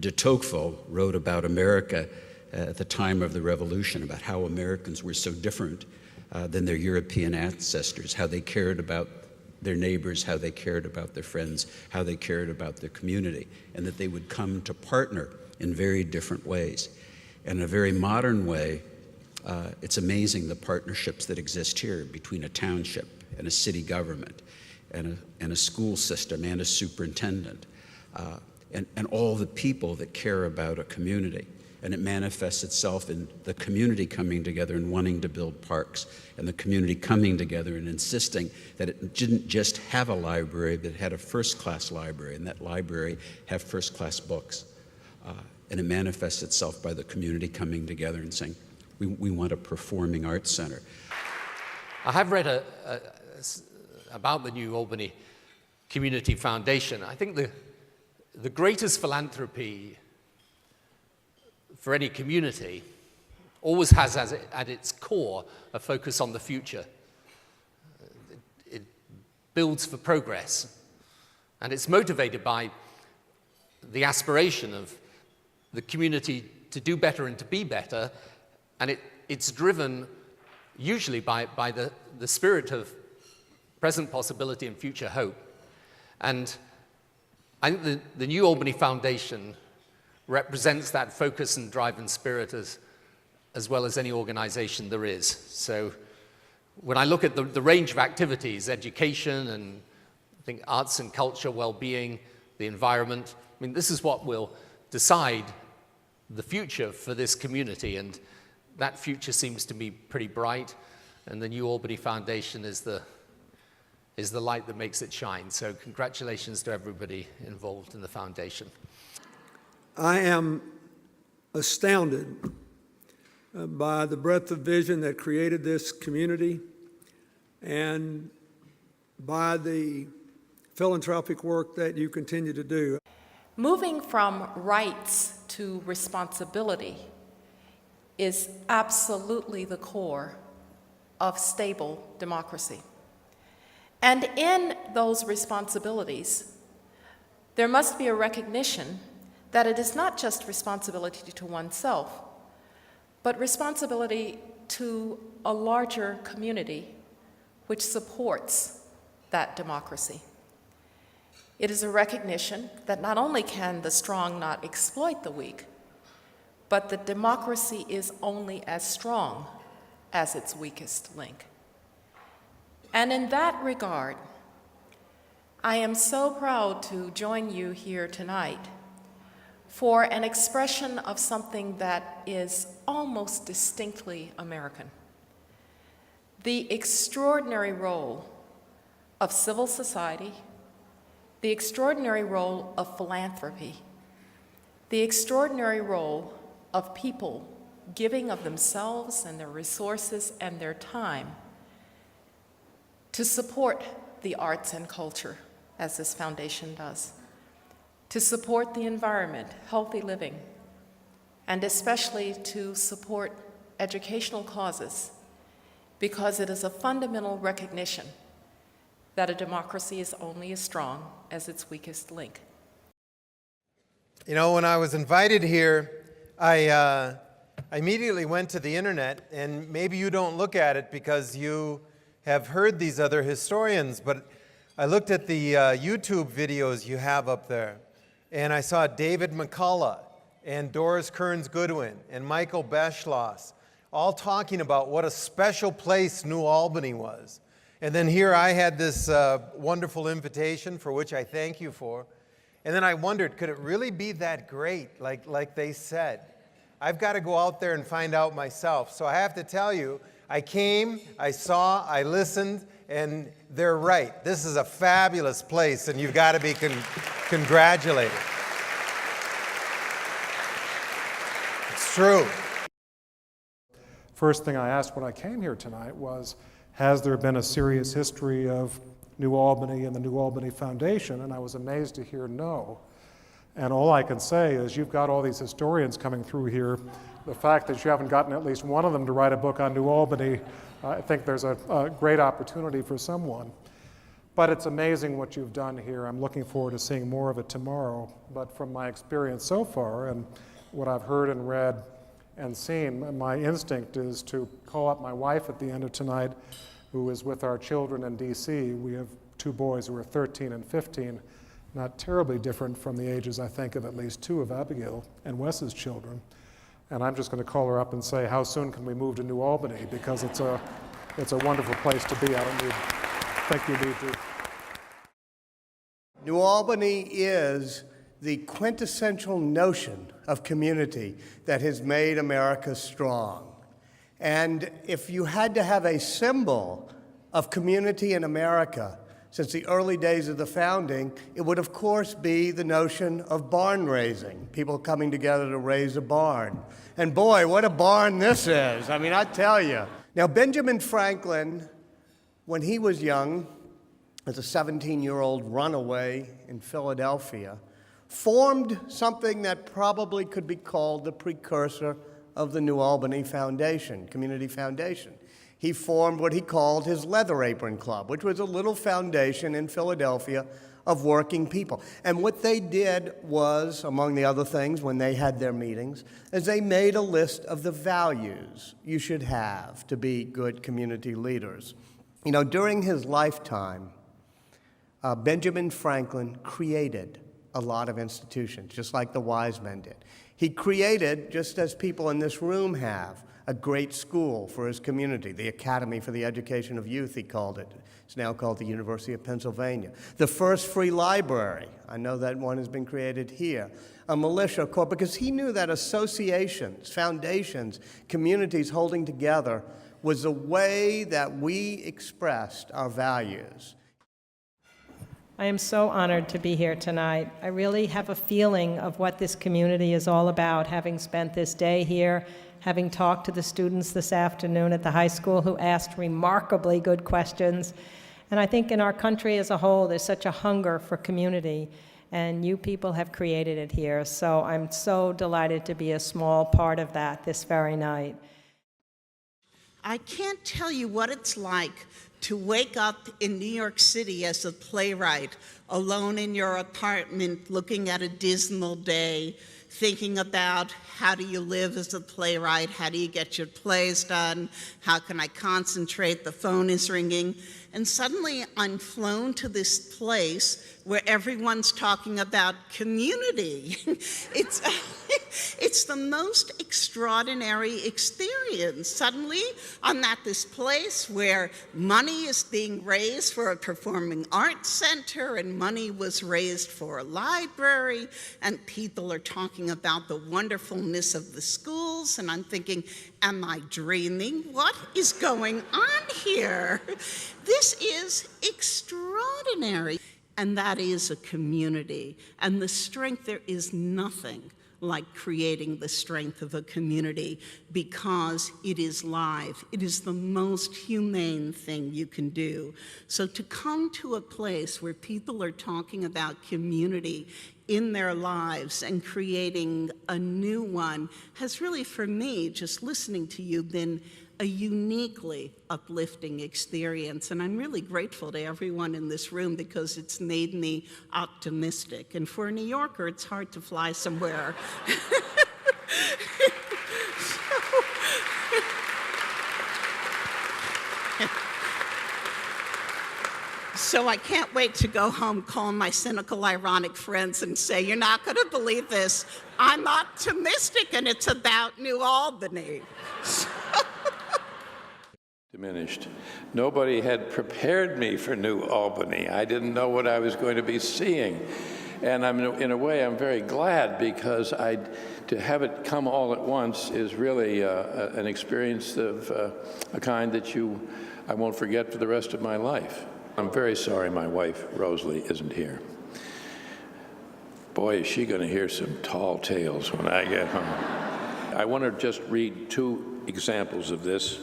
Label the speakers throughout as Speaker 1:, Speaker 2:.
Speaker 1: de Tocqueville wrote about America at the time of the Revolution, about how Americans were so different than their European ancestors, how they cared about their neighbors, how they cared about their friends, how they cared about their community, and that they would come to partner in very different ways. And in a very modern way, it's amazing the partnerships that exist here between a township and a city government and a school system and a superintendent, and all the people that care about a community. And it manifests itself in the community coming together and wanting to build parks, and the community coming together and insisting that it didn't just have a library, but it had a first-class library, and that library have first-class books. And it manifests itself by the community coming together and saying, we want a performing arts center.
Speaker 2: I have read about the New Albany Community Foundation. I think the greatest philanthropy for any community always has at its core a focus on the future. It builds for progress, and it's motivated by the aspiration of the community to do better and to be better, and it's driven usually by the spirit of present possibility and future hope. And I think the New Albany Foundation represents that focus and drive and spirit as well as any organization there is. So when I look at the range of activities, education and I think arts and culture, well-being, the environment, I mean, this is what will decide the future for this community, and that future seems to be pretty bright, and the New Albany Foundation is the light that makes it shine. So congratulations to everybody involved in the foundation.
Speaker 3: I am astounded by the breadth of vision that created this community and by the philanthropic work that you continue to do.
Speaker 4: Moving from rights to responsibility is absolutely the core of stable democracy. And in those responsibilities, there must be a recognition that it is not just responsibility to oneself, but responsibility to a larger community which supports that democracy. It is a recognition that not only can the strong not exploit the weak, but that democracy is only as strong as its weakest link. And in that regard, I am so proud to join you here tonight for an expression of something that is almost distinctly American. The extraordinary role of civil society, the extraordinary role of philanthropy, the extraordinary role of people giving of themselves and their resources and their time to support the arts and culture, as this foundation does, to support the environment, healthy living, and especially to support educational causes, because it is a fundamental recognition that a democracy is only as strong as its weakest link.
Speaker 5: You know, when I was invited here, I immediately went to the internet, and maybe you don't look at it because you have heard these other historians, but I looked at the YouTube videos you have up there, and I saw David McCullough and Doris Kearns Goodwin and Michael Beschloss all talking about what a special place New Albany was. And then here I had this wonderful invitation, for which I thank you for. And then I wondered, could it really be that great, like they said? I've got to go out there and find out myself. So I have to tell you, I came, I saw, I listened, and they're right. This is a fabulous place, and you've got to be congratulated. It's true.
Speaker 6: First thing I asked when I came here tonight was, has there been a serious history of New Albany and the New Albany Foundation? And I was amazed to hear no. And all I can say is you've got all these historians coming through here. The fact that you haven't gotten at least one of them to write a book on New Albany, I think there's a great opportunity for someone. But it's amazing what you've done here. I'm looking forward to seeing more of it tomorrow. But from my experience so far and what I've heard and read and seen, my instinct is to call up my wife at the end of tonight, who is with our children in DC. We have 2 boys who are 13 and 15, not terribly different from the ages, I think, of at least 2 of Abigail and Wes's children. And I'm just going to call her up and say, how soon can we move to New Albany? Because it's a wonderful place to be. I don't think you need to.
Speaker 7: New Albany is the quintessential notion of community that has made America strong. And if you had to have a symbol of community in America since the early days of the founding, it would of course be the notion of barn raising, people coming together to raise a barn. And boy, what a barn this is. I mean, I tell you. Now, Benjamin Franklin, when he was young, as a 17-year-old runaway in Philadelphia, formed something that probably could be called the precursor of the New Albany Foundation, Community Foundation. He formed what he called his Leather Apron Club, which was a little foundation in Philadelphia of working people. And what they did was, among the other things, when they had their meetings, is they made a list of the values you should have to be good community leaders. You know, during his lifetime, Benjamin Franklin created a lot of institutions, just like the wise men did. He created, just as people in this room have, a great school for his community, the Academy for the Education of Youth, he called it. It's now called the University of Pennsylvania. The first free library, I know that one has been created here. A militia corps, because he knew that associations, foundations, communities holding together was a way that we expressed our values.
Speaker 8: I am so honored to be here tonight. I really have a feeling of what this community is all about, having spent this day here, having talked to the students this afternoon at the high school who asked remarkably good questions. And I think in our country as a whole, there's such a hunger for community, and you people have created it here. So I'm so delighted to be a small part of that this very night.
Speaker 9: I can't tell you what it's like to wake up in New York City as a playwright, alone in your apartment, looking at a dismal day, thinking about how do you live as a playwright, how do you get your plays done, how can I concentrate, the phone is ringing, and suddenly I'm flown to this place where everyone's talking about community. It's the most extraordinary experience. Suddenly, I'm at this place where money is being raised for a performing arts center, and money was raised for a library, and people are talking about the wonderfulness of the schools, and I'm thinking, am I dreaming? What is going on here? This is extraordinary. And that is a community. And the strength, there is nothing like creating the strength of a community because it is live. It is the most humane thing you can do. So to come to a place where people are talking about community in their lives and creating a new one has really, for me, just listening to you, been a uniquely uplifting experience. And I'm really grateful to everyone in this room because it's made me optimistic. And for a New Yorker, it's hard to fly somewhere. So I can't wait to go home, call my cynical, ironic friends and say, you're not going to believe this. I'm optimistic, and it's about New Albany.
Speaker 10: Diminished. Nobody had prepared me for New Albany. I didn't know what I was going to be seeing. And in a way, I'm very glad because to have it come all at once is really an experience of a kind that I won't forget for the rest of my life. I'm very sorry my wife, Rosalie, isn't here. Boy, is she going to hear some tall tales when I get home. I want to just read 2 examples of this.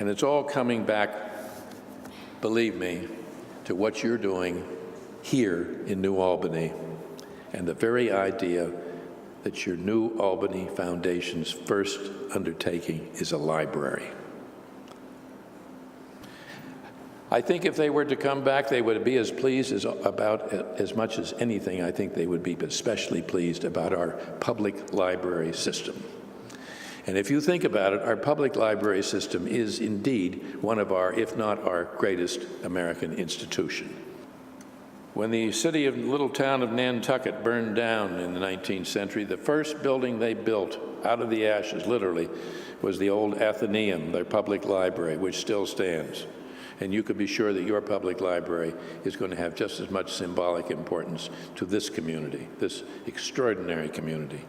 Speaker 10: And it's all coming back, believe me, to what you're doing here in New Albany and the very idea that your New Albany Foundation's first undertaking is a library. I think if they were to come back, they would be as pleased about as much as anything. I think they would be especially pleased about our public library system. And if you think about it, our public library system is indeed one of our, if not our greatest American institution. When the little town of Nantucket burned down in the 19th century, the first building they built out of the ashes, literally, was the old Athenaeum, their public library, which still stands. And you could be sure that your public library is going to have just as much symbolic importance to this community, this extraordinary community.